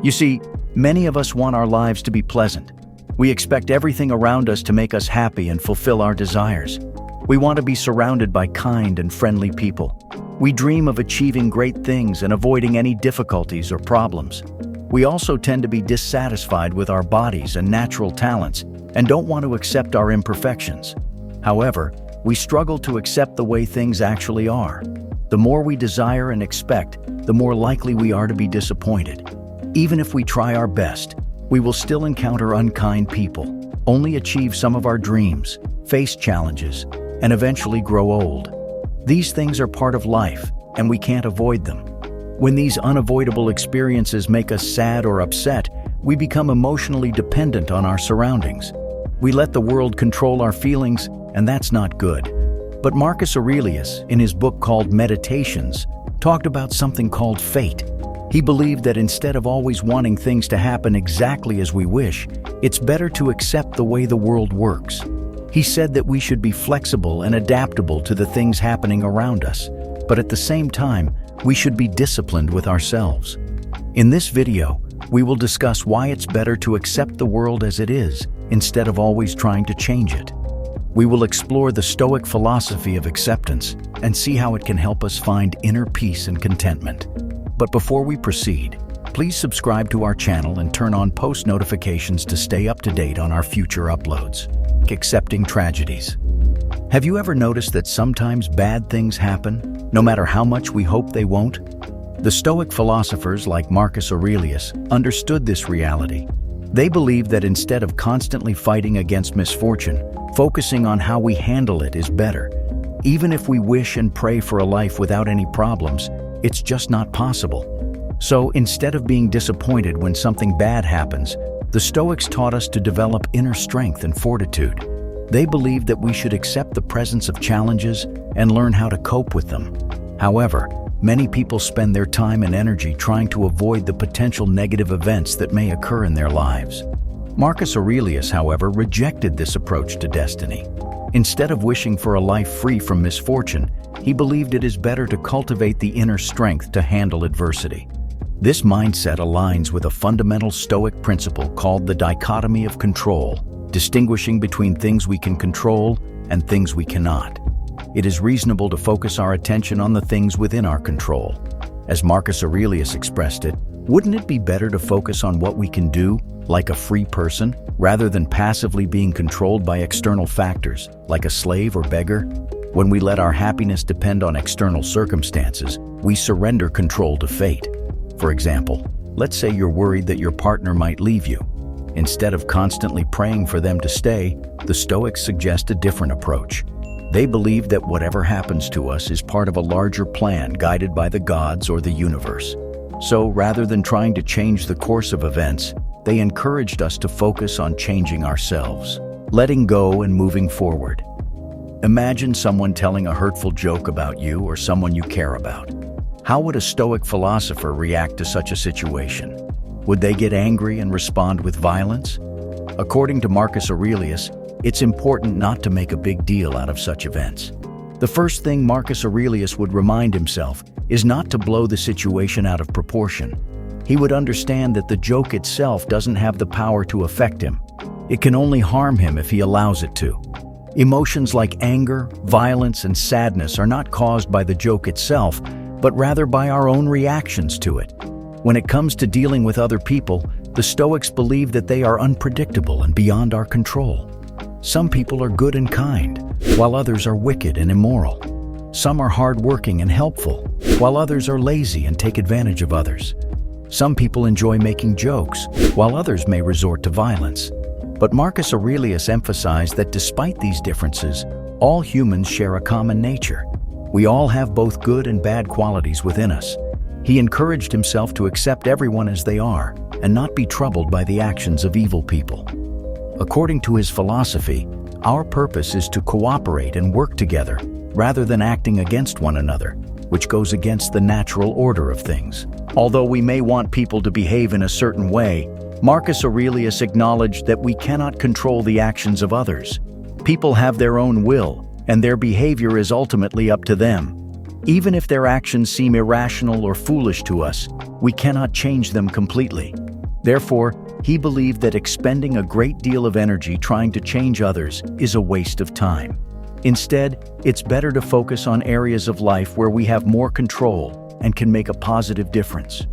You see, many of us want our lives to be pleasant. We expect everything around us to make us happy and fulfill our desires. We want to be surrounded by kind and friendly people. We dream of achieving great things and avoiding any difficulties or problems. We also tend to be dissatisfied with our bodies and natural talents and don't want to accept our imperfections. However, we struggle to accept the way things actually are. The more we desire and expect, the more likely we are to be disappointed. Even if we try our best, we will still encounter unkind people, only achieve some of our dreams, face challenges, and eventually grow old. These things are part of life, and we can't avoid them. When these unavoidable experiences make us sad or upset, we become emotionally dependent on our surroundings. We let the world control our feelings, and that's not good. But Marcus Aurelius, in his book called Meditations, talked about something called fate. He believed that instead of always wanting things to happen exactly as we wish, it's better to accept the way the world works. He said that we should be flexible and adaptable to the things happening around us, but at the same time, we should be disciplined with ourselves. In this video, we will discuss why it's better to accept the world as it is instead of always trying to change it. We will explore the Stoic philosophy of acceptance and see how it can help us find inner peace and contentment. But before we proceed, please subscribe to our channel and turn on post notifications to stay up to date on our future uploads. Accepting tragedies. Have you ever noticed that sometimes bad things happen, no matter how much we hope they won't? The Stoic philosophers like Marcus Aurelius understood this reality. They believed that instead of constantly fighting against misfortune, focusing on how we handle it is better. Even if we wish and pray for a life without any problems, it's just not possible. So instead of being disappointed when something bad happens, the Stoics taught us to develop inner strength and fortitude. They believed that we should accept the presence of challenges and learn how to cope with them. However, many people spend their time and energy trying to avoid the potential negative events that may occur in their lives. Marcus Aurelius, however, rejected this approach to destiny. Instead of wishing for a life free from misfortune, he believed it is better to cultivate the inner strength to handle adversity. This mindset aligns with a fundamental Stoic principle called the dichotomy of control, distinguishing between things we can control and things we cannot. It is reasonable to focus our attention on the things within our control. As Marcus Aurelius expressed it, wouldn't it be better to focus on what we can do, like a free person, rather than passively being controlled by external factors, like a slave or beggar? When we let our happiness depend on external circumstances, we surrender control to fate. For example, let's say you're worried that your partner might leave you. Instead of constantly praying for them to stay, the Stoics suggest a different approach. They believe that whatever happens to us is part of a larger plan guided by the gods or the universe. So rather than trying to change the course of events, they encouraged us to focus on changing ourselves, letting go and moving forward. Imagine someone telling a hurtful joke about you or someone you care about. How would a Stoic philosopher react to such a situation? Would they get angry and respond with violence? According to Marcus Aurelius, it's important not to make a big deal out of such events. The first thing Marcus Aurelius would remind himself is not to blow the situation out of proportion. He would understand that the joke itself doesn't have the power to affect him. It can only harm him if he allows it to. Emotions like anger, violence, and sadness are not caused by the joke itself, but rather by our own reactions to it. When it comes to dealing with other people, the Stoics believe that they are unpredictable and beyond our control. Some people are good and kind, while others are wicked and immoral. Some are hardworking and helpful, while others are lazy and take advantage of others. Some people enjoy making jokes, while others may resort to violence. But Marcus Aurelius emphasized that despite these differences, all humans share a common nature. We all have both good and bad qualities within us. He encouraged himself to accept everyone as they are and not be troubled by the actions of evil people. According to his philosophy, our purpose is to cooperate and work together rather than acting against one another, which goes against the natural order of things. Although we may want people to behave in a certain way, Marcus Aurelius acknowledged that we cannot control the actions of others. People have their own will, and their behavior is ultimately up to them. Even if their actions seem irrational or foolish to us, we cannot change them completely. Therefore, he believed that expending a great deal of energy trying to change others is a waste of time. Instead, it's better to focus on areas of life where we have more control and can make a positive difference.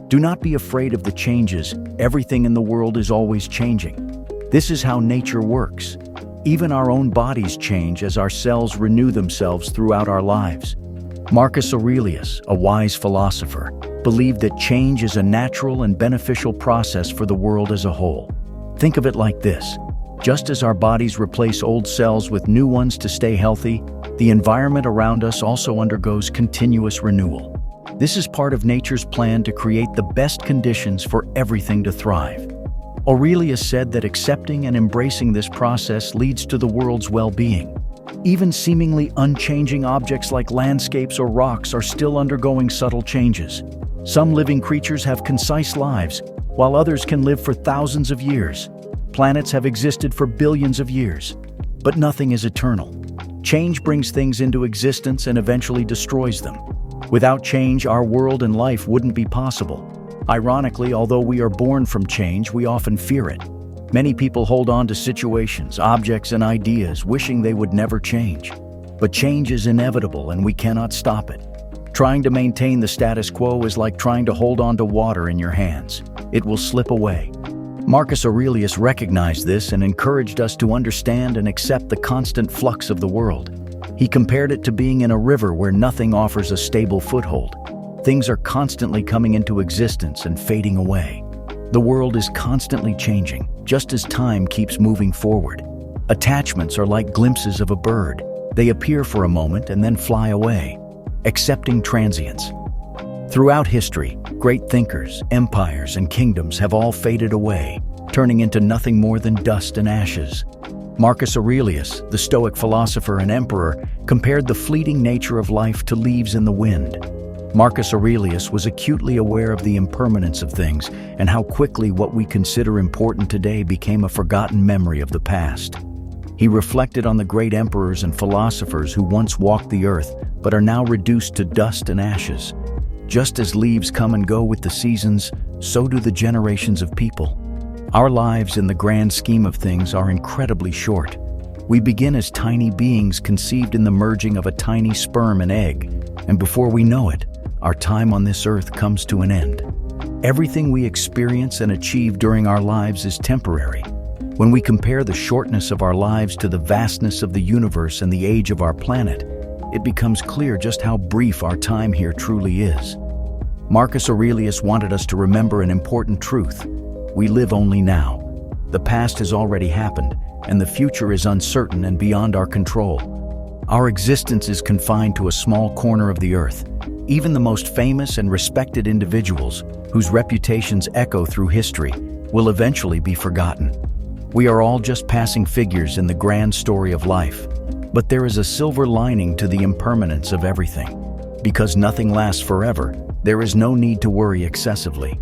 Do not be afraid of the changes. Everything in the world is always changing. This is how nature works. Even our own bodies change as our cells renew themselves throughout our lives. Marcus Aurelius, a wise philosopher, believed that change is a natural and beneficial process for the world as a whole. Think of it like this. Just as our bodies replace old cells with new ones to stay healthy, the environment around us also undergoes continuous renewal. This is part of nature's plan to create the best conditions for everything to thrive. Aurelius said that accepting and embracing this process leads to the world's well-being. Even seemingly unchanging objects like landscapes or rocks are still undergoing subtle changes. Some living creatures have concise lives, while others can live for thousands of years. Planets have existed for billions of years, but nothing is eternal. Change brings things into existence and eventually destroys them. Without change, our world and life wouldn't be possible. Ironically, although we are born from change, we often fear it. Many people hold on to situations, objects, and ideas, wishing they would never change. But change is inevitable and we cannot stop it. Trying to maintain the status quo is like trying to hold on to water in your hands. It will slip away. Marcus Aurelius recognized this and encouraged us to understand and accept the constant flux of the world. He compared it to being in a river where nothing offers a stable foothold. Things are constantly coming into existence and fading away. The world is constantly changing, just as time keeps moving forward. Attachments are like glimpses of a bird. They appear for a moment and then fly away. Accepting transience. Throughout history, great thinkers, empires, and kingdoms have all faded away, turning into nothing more than dust and ashes. Marcus Aurelius, the Stoic philosopher and emperor, compared the fleeting nature of life to leaves in the wind. Marcus Aurelius was acutely aware of the impermanence of things and how quickly what we consider important today became a forgotten memory of the past. He reflected on the great emperors and philosophers who once walked the earth but are now reduced to dust and ashes. Just as leaves come and go with the seasons, so do the generations of people. Our lives in the grand scheme of things are incredibly short. We begin as tiny beings conceived in the merging of a tiny sperm and egg, and before we know it, our time on this earth comes to an end. Everything we experience and achieve during our lives is temporary. When we compare the shortness of our lives to the vastness of the universe and the age of our planet, it becomes clear just how brief our time here truly is. Marcus Aurelius wanted us to remember an important truth. We live only now. The past has already happened, and the future is uncertain and beyond our control. Our existence is confined to a small corner of the earth. Even the most famous and respected individuals, whose reputations echo through history, will eventually be forgotten. We are all just passing figures in the grand story of life. But there is a silver lining to the impermanence of everything. Because nothing lasts forever, there is no need to worry excessively.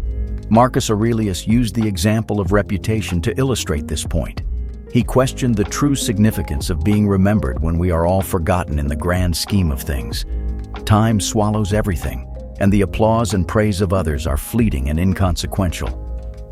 Marcus Aurelius used the example of reputation to illustrate this point. He questioned the true significance of being remembered when we are all forgotten in the grand scheme of things. Time swallows everything, and the applause and praise of others are fleeting and inconsequential.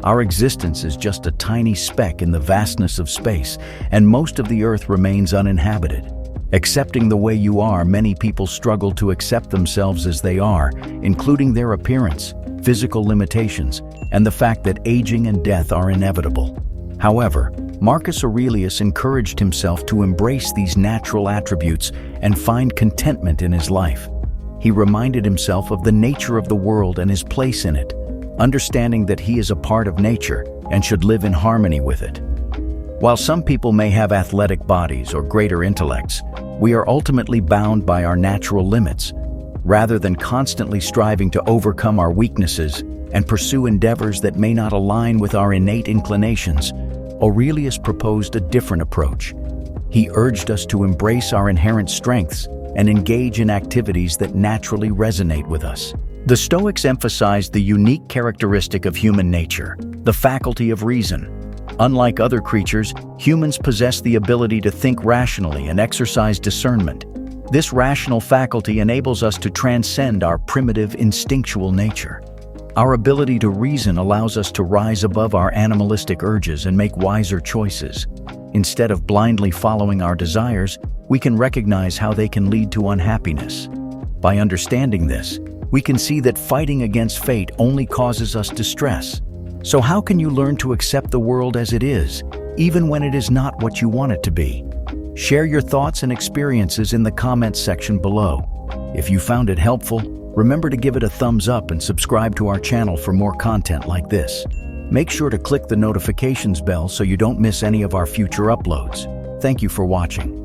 Our existence is just a tiny speck in the vastness of space, and most of the earth remains uninhabited. Accepting the way you are, many people struggle to accept themselves as they are, including their appearance, physical limitations, and the fact that aging and death are inevitable. However, Marcus Aurelius encouraged himself to embrace these natural attributes and find contentment in his life. He reminded himself of the nature of the world and his place in it, understanding that he is a part of nature and should live in harmony with it. While some people may have athletic bodies or greater intellects, we are ultimately bound by our natural limits. Rather than constantly striving to overcome our weaknesses and pursue endeavors that may not align with our innate inclinations, Aurelius proposed a different approach. He urged us to embrace our inherent strengths and engage in activities that naturally resonate with us. The Stoics emphasized the unique characteristic of human nature, the faculty of reason. Unlike other creatures, humans possess the ability to think rationally and exercise discernment. This rational faculty enables us to transcend our primitive, instinctual nature. Our ability to reason allows us to rise above our animalistic urges and make wiser choices. Instead of blindly following our desires, we can recognize how they can lead to unhappiness. By understanding this, we can see that fighting against fate only causes us distress. So how can you learn to accept the world as it is, even when it is not what you want it to be? Share your thoughts and experiences in the comments section below. If you found it helpful, remember to give it a thumbs up and subscribe to our channel for more content like this. Make sure to click the notifications bell so you don't miss any of our future uploads. Thank you for watching.